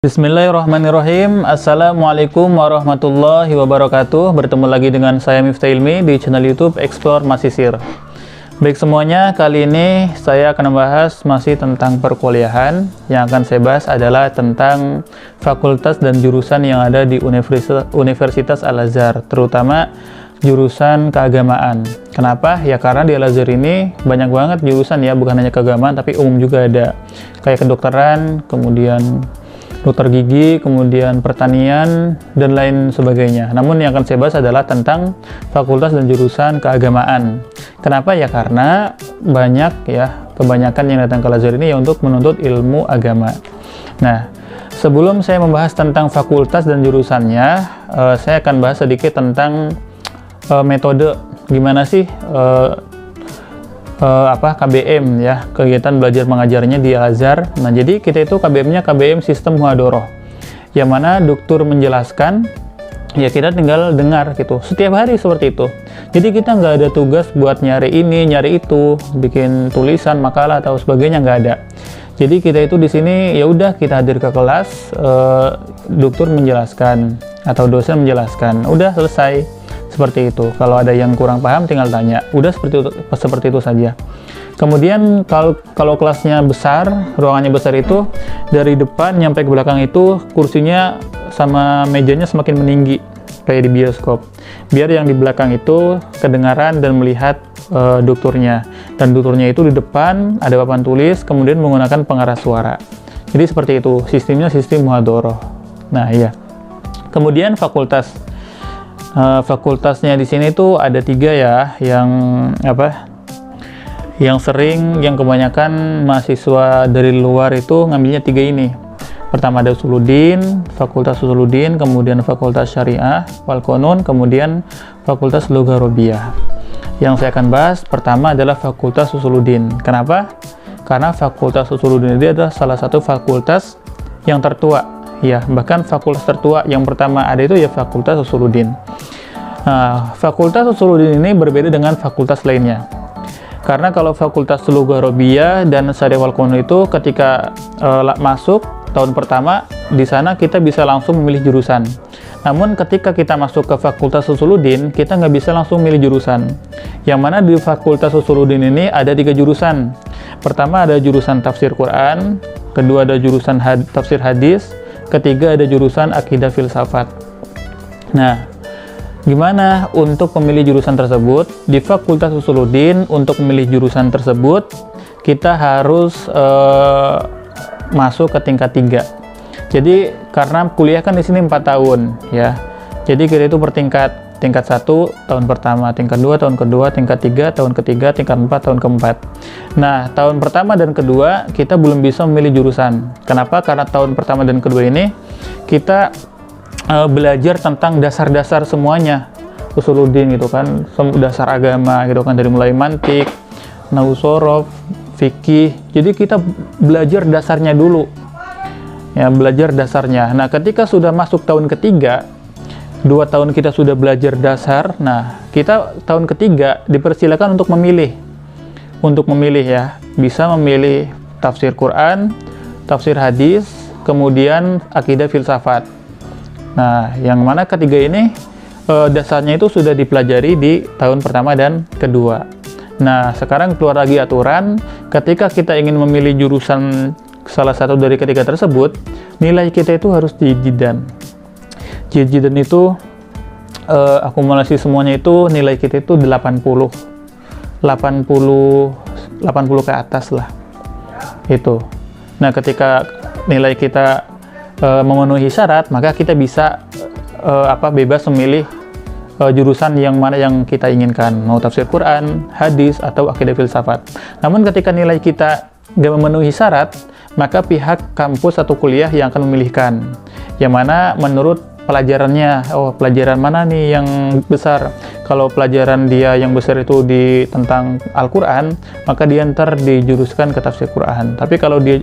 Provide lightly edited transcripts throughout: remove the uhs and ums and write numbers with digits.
Bismillahirrahmanirrahim. Assalamualaikum warahmatullahi wabarakatuh. Bertemu lagi dengan saya Miftah Ilmi di channel YouTube Explore Masisir. Baik semuanya, kali ini saya akan membahas masih tentang perkuliahan. Yang akan saya bahas adalah tentang fakultas dan jurusan yang ada di Universitas Al-Azhar, terutama jurusan keagamaan. Kenapa? Ya karena di Al-Azhar ini banyak banget jurusan ya, bukan hanya keagamaan tapi umum juga ada. Kayak kedokteran, kemudian dokter gigi, kemudian pertanian, dan lain sebagainya. Namun yang akan saya bahas adalah tentang fakultas dan jurusan keagamaan. Kenapa? Ya karena banyak ya, kebanyakan yang datang ke Al-Azhar ini ya untuk menuntut ilmu agama. Nah, sebelum saya membahas tentang fakultas dan jurusannya, saya akan bahas sedikit tentang metode gimana sih KBM ya, kegiatan belajar mengajarnya di Al-Azhar. Nah, jadi kita itu KBM-nya KBM sistem muhadharah, yang mana dokter menjelaskan, ya kita tinggal dengar gitu setiap hari seperti itu. Jadi kita nggak ada tugas buat nyari ini, nyari itu, bikin tulisan, makalah atau sebagainya, nggak ada. Jadi kita itu di sini ya udah kita hadir ke kelas, dokter menjelaskan atau dosen menjelaskan, udah selesai. Seperti itu. Kalau ada yang kurang paham tinggal tanya. Udah seperti itu saja. Kemudian kalau kelasnya besar, ruangannya besar itu dari depan nyampe ke belakang itu kursinya sama mejanya semakin meninggi kayak di bioskop. Biar yang di belakang itu kedengaran dan melihat dokternya. Dan dokternya itu di depan ada papan tulis, kemudian menggunakan pengeras suara. Jadi seperti itu. Sistemnya sistem muhadharah. Nah, iya. Kemudian fakultasnya di sini tuh ada 3 ya, yang kebanyakan mahasiswa dari luar itu ngambilnya 3 ini. Pertama ada Usuluddin, Fakultas Usuluddin, kemudian Fakultas Syariah wal Qanun, kemudian Fakultas Lugha Arabiyah. Yang saya akan bahas pertama adalah Fakultas Usuluddin. Kenapa? Karena Fakultas Usuluddin ini adalah salah satu fakultas yang tertua. Ya, bahkan fakultas tertua yang pertama ada itu ya Fakultas Usuluddin. Nah, Fakultas Usuluddin ini berbeda dengan fakultas lainnya. Karena kalau Fakultas Lugha Arabiyah dan Syariah wal Qanun itu ketika masuk tahun pertama, di sana kita bisa langsung memilih jurusan. Namun ketika kita masuk ke Fakultas Usuluddin, kita nggak bisa langsung milih jurusan. Yang mana di Fakultas Usuluddin ini ada 3 jurusan. Pertama ada jurusan tafsir Quran, kedua ada jurusan tafsir hadis, ketiga ada jurusan akidah filsafat. Nah, gimana untuk memilih jurusan tersebut? Di Fakultas Usuluddin untuk memilih jurusan tersebut kita harus masuk ke tingkat 3. Jadi karena kuliah kan di sini 4 tahun ya. Jadi kita itu bertingkat, tingkat 1 tahun pertama, tingkat 2 tahun kedua, tingkat 3 tahun ketiga, tingkat 4 tahun keempat. Nah, tahun pertama dan kedua kita belum bisa memilih jurusan. Kenapa? Karena tahun pertama dan kedua ini kita belajar tentang dasar-dasar semuanya Usuluddin gitu kan, dasar agama gitu kan, dari mulai mantik, nahwu shorof, fikih. Jadi kita belajar dasarnya dulu. Ya, belajar dasarnya. Nah, ketika sudah masuk tahun ketiga, 2 tahun kita sudah belajar dasar. Nah, kita tahun ketiga dipersilakan untuk memilih. Untuk memilih ya, bisa memilih tafsir Quran, tafsir hadis, kemudian akidah filsafat. Nah, yang mana ketiga ini dasarnya itu sudah dipelajari di tahun pertama dan kedua. Nah, sekarang keluar lagi aturan, ketika kita ingin memilih jurusan salah satu dari ketiga tersebut, nilai kita itu harus dijidan. Jidan itu akumulasi semuanya itu nilai kita itu 80 ke atas lah itu. Nah, ketika nilai kita memenuhi syarat, maka kita bisa bebas memilih jurusan yang mana yang kita inginkan, mau tafsir Quran, hadis, atau akidah filsafat. Namun ketika nilai kita nggak memenuhi syarat, maka pihak kampus atau kuliah yang akan memilihkan, yang mana menurut pelajarannya, pelajaran mana nih yang besar. Kalau pelajaran dia yang besar itu tentang Al-Quran, maka dia ntar dijuruskan ke tafsir Quran. Tapi kalau dia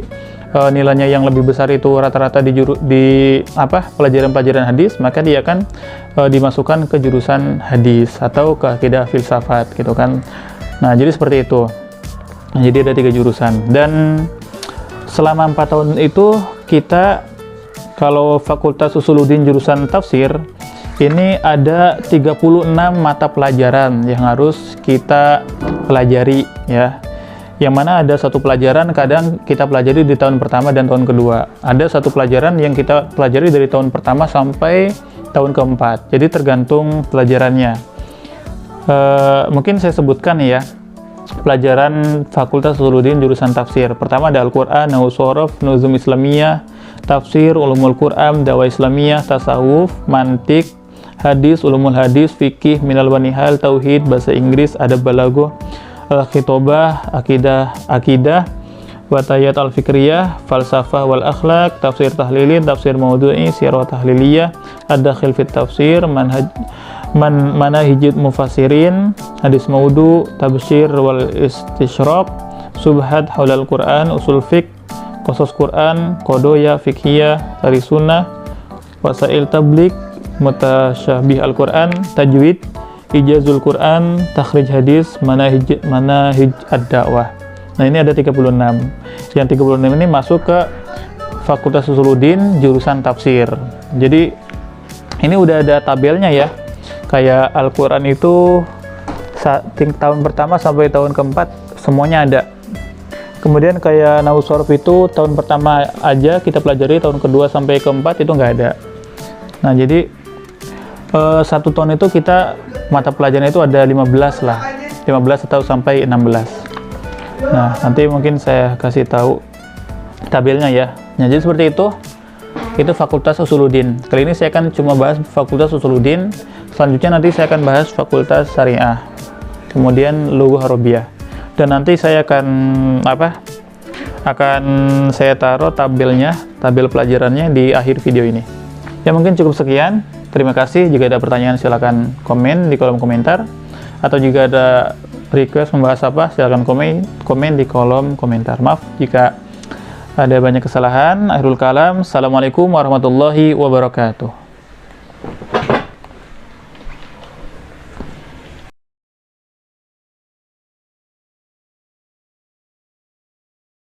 nilainya yang lebih besar itu rata-rata di pelajaran-pelajaran hadis, maka dia akan dimasukkan ke jurusan hadis atau ke akidah filsafat gitu kan. Nah, jadi seperti itu. Nah, jadi ada 3 jurusan, dan selama 4 tahun itu kita Kalau Fakultas Usuluddin jurusan tafsir, ini ada 36 mata pelajaran yang harus kita pelajari ya. Yang mana ada satu pelajaran kadang kita pelajari di tahun pertama dan tahun kedua. Ada satu pelajaran yang kita pelajari dari tahun pertama sampai tahun keempat. Jadi tergantung pelajarannya. Mungkin saya sebutkan ya, pelajaran Fakultas Usuluddin jurusan tafsir. Pertama ada Al-Quran, Nahwu Shorof, Nuzum Islamiyah, Tafsir, Ulumul Quran, Dakwah Islamiyah, Tasawuf, Mantik, Hadis, Ulumul Hadis, Fikih, Minal wa Nihal, Tauhid, Bahasa Inggris, Adab Balaghah, Al-Khitobah, Akidah, Watayat Al-Fikriyah, Falsafah wal Akhlaq, Tafsir Tahlili, Tafsir Maudu'i, Sirah Tahliliyah, Ad-Dakhil fit Tafsir, Manahijid Mufassirin, Hadis Maudu, Tabsyir wal Istishraq, Subhat Haulal Quran, Usul Fiqh, Qasas Quran, Qodoya, Fiqhiyah, Tari Sunnah, Wasail Tabligh, Mutasyabih Al-Quran, Tajwid, Ijazul Quran, Takhrij Hadis, Manahij Ad-Da'wah. Nah ini ada 36. Yang 36 ini masuk ke Fakultas Usuluddin jurusan tafsir. Jadi ini udah ada tabelnya ya. Kayak Al-Quran itu tahun pertama sampai tahun keempat semuanya ada. Kemudian kayak Nahwu Shorof itu tahun pertama aja kita pelajari, tahun kedua sampai keempat itu nggak ada. Nah jadi satu tahun itu kita mata pelajaran itu ada 15 lah, 15 atau sampai 16. Nah nanti mungkin saya kasih tahu tabelnya ya. Nah jadi seperti itu Fakultas Usuluddin. Kali ini saya akan cuma bahas Fakultas Usuluddin. Selanjutnya nanti saya akan bahas Fakultas Syariah, kemudian Lughah Arabiyah. Dan nanti saya akan saya taruh tabelnya, tabel pelajarannya di akhir video ini. Ya mungkin cukup sekian. Terima kasih. Jika ada pertanyaan silakan komen di kolom komentar, atau jika ada request membahas apa silakan komen di kolom komentar. Maaf jika ada banyak kesalahan. Akhirul kalam. Assalamualaikum warahmatullahi wabarakatuh.